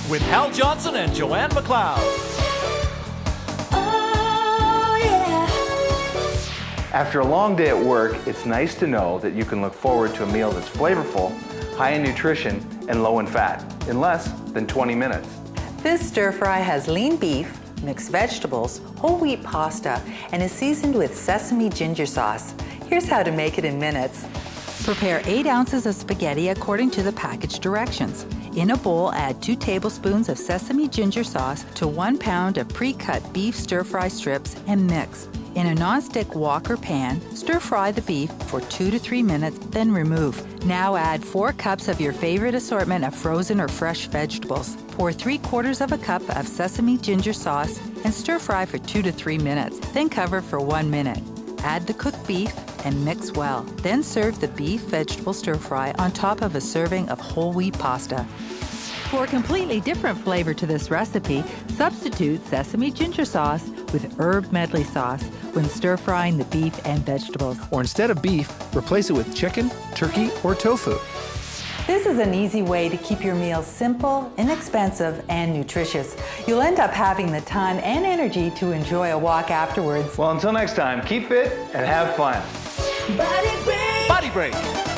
with Hal Johnson and Joanne McLeod. Oh, yeah. After a long day at work, it's nice to know that you can look forward to a meal that's flavorful, high in nutrition, and low in fat in less than 20 minutes. This stir fry has lean beef, mixed vegetables, whole wheat pasta, and is seasoned with sesame ginger sauce. Here's how to make it in minutes. Prepare 8 ounces of spaghetti according to the package directions. In a bowl, add 2 tablespoons of sesame ginger sauce to 1 pound of pre-cut beef stir-fry strips and mix. In a non-stick wok or pan, stir-fry the beef for 2 to 3 minutes, then remove. Now add 4 cups of your favorite assortment of frozen or fresh vegetables. Pour 3/4 of a cup of sesame ginger sauce and stir-fry for 2 to 3 minutes, then cover for 1 minute. Add the cooked beef and mix well. Then serve the beef vegetable stir-fry on top of a serving of whole wheat pasta. For a completely different flavor to this recipe, substitute sesame ginger sauce with herb medley sauce when stir-frying the beef and vegetables. Or instead of beef, replace it with chicken, turkey, or tofu. This is an easy way to keep your meals simple, inexpensive, and nutritious. You'll end up having the time and energy to enjoy a walk afterwards. Well, until next time, keep fit and have fun. BodyBreak. BodyBreak.